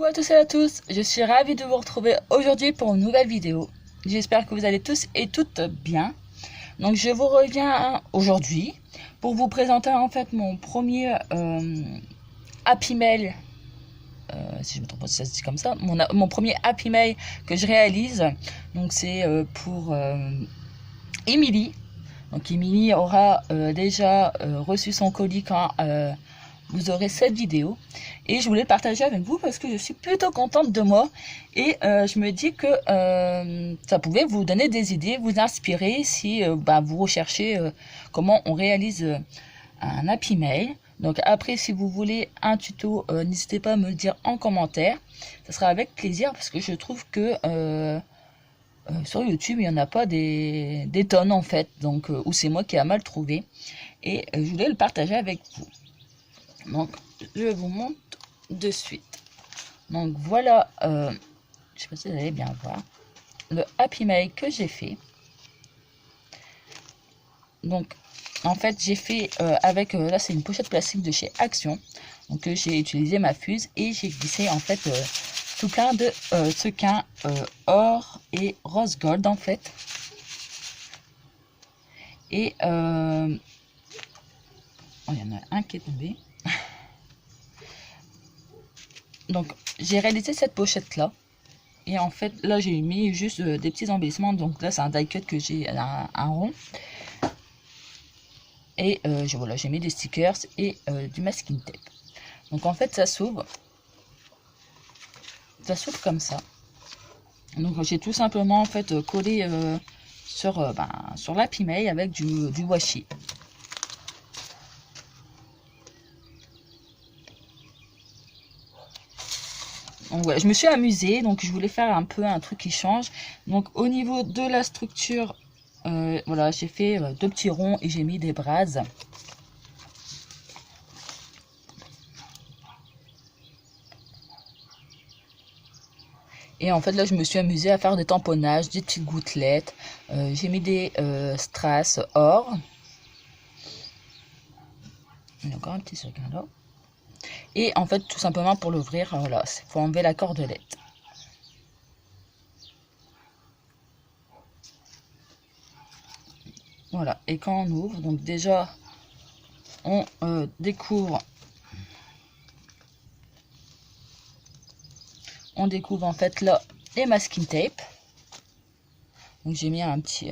Coucou à tous et à tous, je suis ravie de vous retrouver aujourd'hui pour une nouvelle vidéo. J'espère que vous allez tous et toutes bien. Donc je vous reviens aujourd'hui pour vous présenter en fait mon premier Happy Mail, si je ne me trompe pas si ça se dit comme ça, mon premier Happy Mail que je réalise. Donc c'est pour Émilie. Donc Émilie aura déjà reçu son colis quand vous aurez cette vidéo et je voulais le partager avec vous parce que je suis plutôt contente de moi et je me dis que ça pouvait vous donner des idées, vous inspirer si vous recherchez comment on réalise un Happy Mail. Donc après, si vous voulez un tuto, n'hésitez pas à me le dire en commentaire, ça sera avec plaisir parce que je trouve que sur YouTube il n'y en a pas des tonnes en fait, donc ou c'est moi qui ai mal trouvé et je voulais le partager avec vous. Donc je vous montre de suite. Donc voilà, je sais pas si vous allez bien voir le Happy Mail que j'ai fait. Donc en fait j'ai fait avec là c'est une pochette plastique de chez Action. Donc j'ai utilisé ma fuse et j'ai glissé en fait tout plein de sequins or et rose gold en fait. Et il y en a un qui est tombé. Donc j'ai réalisé cette pochette là et en fait là j'ai mis juste des petits embellissements. Donc là c'est un die cut que j'ai un rond et voilà, j'ai mis des stickers et du masking tape. Donc en fait ça s'ouvre comme ça. Donc j'ai tout simplement en fait collé sur l'Happy Mail avec du washi. Donc ouais, je me suis amusée, donc je voulais faire un peu un truc qui change. Donc au niveau de la structure, voilà, j'ai fait deux petits ronds et j'ai mis des braises. Et en fait là je me suis amusée à faire des tamponnages, des petites gouttelettes. J'ai mis des strass or. Il y a encore un petit sequin là. Et en fait tout simplement pour l'ouvrir, voilà, il faut enlever la cordelette. Voilà, et quand on ouvre, donc déjà on découvre en fait là les masking tape. Donc j'ai mis un petit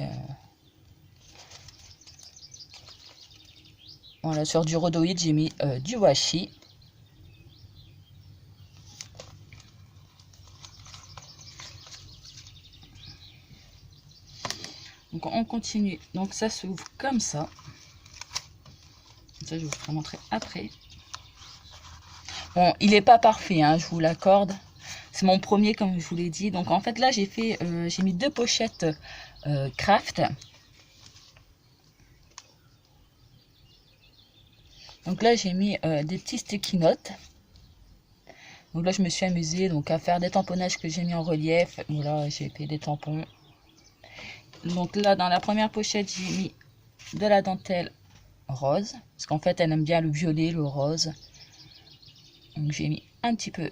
voilà, sur du rhodoïde j'ai mis du washi. Donc on continue, donc ça s'ouvre comme ça. Ça je vous ferai montrer après. Bon, il n'est pas parfait, hein, je vous l'accorde. C'est mon premier comme je vous l'ai dit. Donc en fait là j'ai fait, j'ai mis deux pochettes craft. Donc là j'ai mis des petits sticky notes. Donc là je me suis amusée donc à faire des tamponnages que j'ai mis en relief. Voilà, j'ai fait des tampons. Donc là dans la première pochette j'ai mis de la dentelle rose. Parce qu'en fait elle aime bien le violet, le rose. Donc j'ai mis un petit peu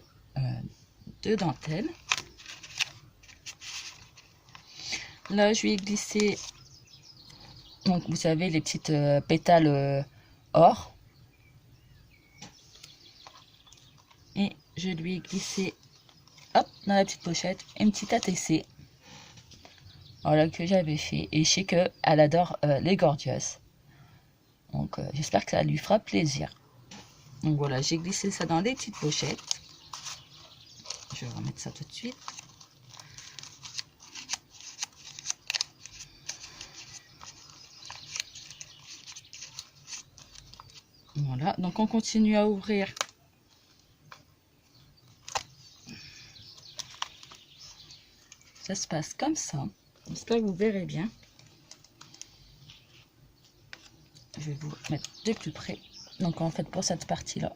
de dentelle. Là je lui ai glissé, donc vous savez les petites pétales or. Et je lui ai glissé, hop, dans la petite pochette, une petite ATC. Voilà, que j'avais fait. Et je sais qu'elle adore les gorgeous. Donc j'espère que ça lui fera plaisir. Donc voilà, j'ai glissé ça dans les petites pochettes. Je vais remettre ça tout de suite. Voilà, donc on continue à ouvrir. Ça se passe comme ça. J'espère que vous verrez bien. Je vais vous mettre de plus près. Donc en fait pour cette partie là,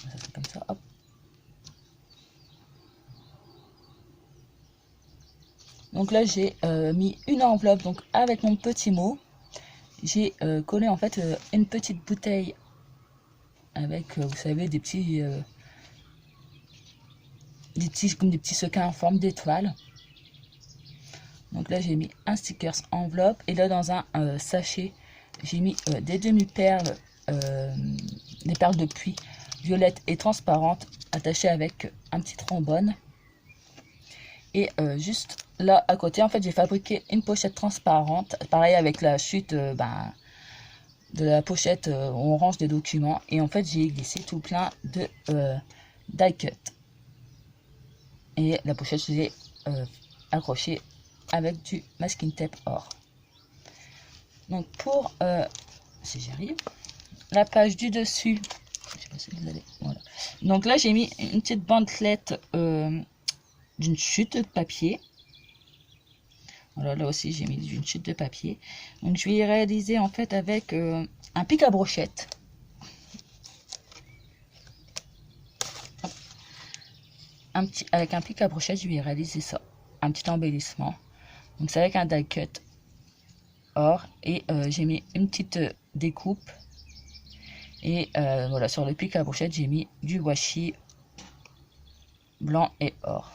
ça fait comme ça, hop. Donc là j'ai mis une enveloppe donc avec mon petit mot. J'ai collé en fait une petite bouteille avec vous savez des petits comme des petits sequins en forme d'étoile. Donc là, j'ai mis un stickers enveloppe. Et là, dans un sachet, j'ai mis des demi-perles, des perles de pluie violettes et transparentes attachées avec un petit trombone. Et juste là à côté, en fait, j'ai fabriqué une pochette transparente, pareil avec la chute de la pochette où on range des documents. Et en fait, j'ai glissé tout plein de die cut. Et la pochette, je l'ai accrochée avec du masking tape or. Donc pour, si j'arrive, la page du dessus, je sais pas si vous allez, voilà. Donc là, j'ai mis une petite bandelette d'une chute de papier. Voilà, là aussi j'ai mis une chute de papier. Donc je vais y réaliser en fait avec un pic à brochette. Avec un pic à brochette, je vais y réaliser ça. Un petit embellissement. Donc c'est avec un die cut or. Et j'ai mis une petite découpe. Et voilà, sur le pic à brochette, j'ai mis du washi blanc et or.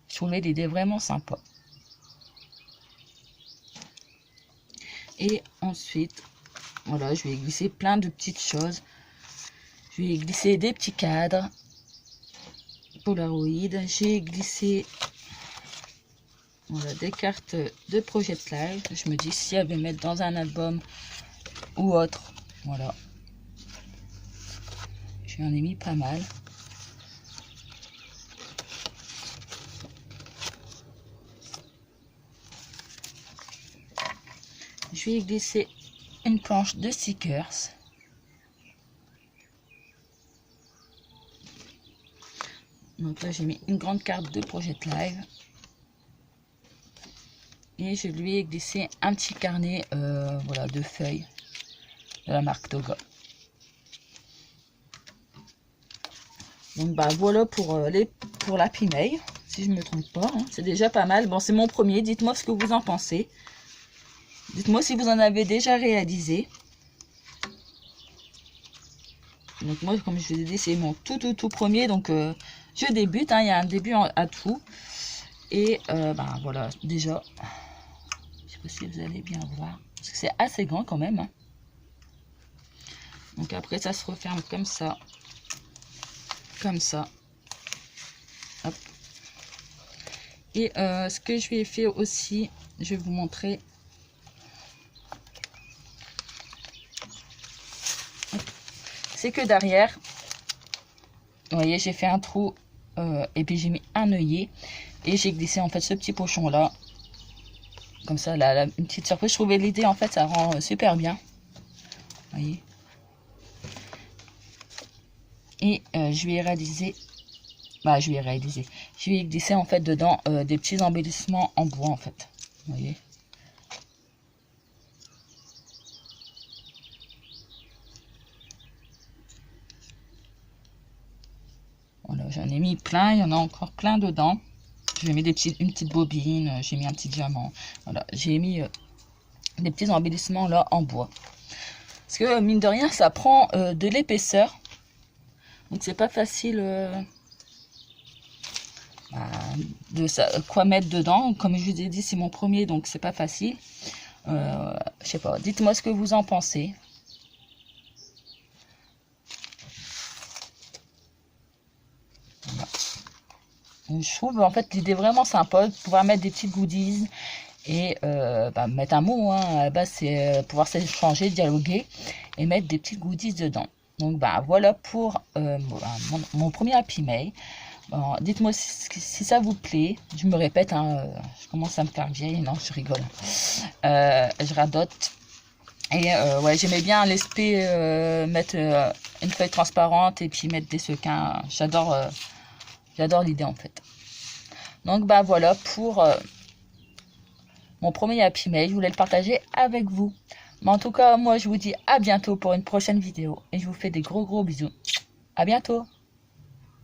Je trouvais l'idée vraiment sympa. Et ensuite, voilà, je vais glisser plein de petites choses. Je vais glisser des petits cadres Polaroid. J'ai glissé voilà, des cartes de Project Live. Je me dis si elle veut mettre dans un album ou autre. Voilà. J'en ai mis pas mal. Je vais glisser une planche de stickers. Donc là, j'ai mis une grande carte de Project Live. Et je lui ai glissé un petit carnet voilà, de feuilles de la marque Toga. Donc bah voilà pour l'Happy Mail, si je ne me trompe pas. Hein. C'est déjà pas mal. Bon, c'est mon premier. Dites-moi ce que vous en pensez. Dites-moi si vous en avez déjà réalisé. Donc moi, comme je vous ai dit, c'est mon tout premier. Donc je débute. Hein. Il y a un début à tout. Et ben voilà, déjà. Je sais pas si vous allez bien voir. Parce que c'est assez grand quand même. Hein. Donc après, ça se referme comme ça. Comme ça. Hop. Et ce que je lui ai fait aussi, je vais vous montrer. C'est que derrière, vous voyez, j'ai fait un trou et puis j'ai mis un œillet et j'ai glissé en fait ce petit pochon là. Comme ça, là, une petite surprise. Je trouvais l'idée en fait, ça rend super bien. Vous voyez. Et je vais réaliser, je vais glisser en fait dedans des petits embellissements en bois en fait. Vous voyez. Voilà, j'en ai mis plein, il y en a encore plein dedans. J'ai mis une petite bobine, j'ai mis un petit diamant. Voilà, j'ai mis des petits embellissements là en bois. Parce que mine de rien, ça prend de l'épaisseur. Donc c'est pas facile de quoi mettre dedans. Comme je vous ai dit, c'est mon premier, donc c'est pas facile. Je sais pas, dites-moi ce que vous en pensez. Voilà. Je trouve en fait l'idée vraiment sympa de pouvoir mettre des petits goodies et mettre un mot. Hein. À la base, c'est pouvoir s'échanger, dialoguer et mettre des petits goodies dedans. Donc voilà pour mon premier Happy Mail. Bon, dites-moi si ça vous plaît. Je me répète, hein, je commence à me faire vieille. Non, je rigole. Je radote. Et ouais, j'aimais bien l'aspect mettre une feuille transparente et puis mettre des sequins. J'adore l'idée en fait. Donc voilà pour mon premier Happy Mail. Je voulais le partager avec vous. Mais en tout cas, moi je vous dis à bientôt pour une prochaine vidéo. Et je vous fais des gros bisous. À bientôt.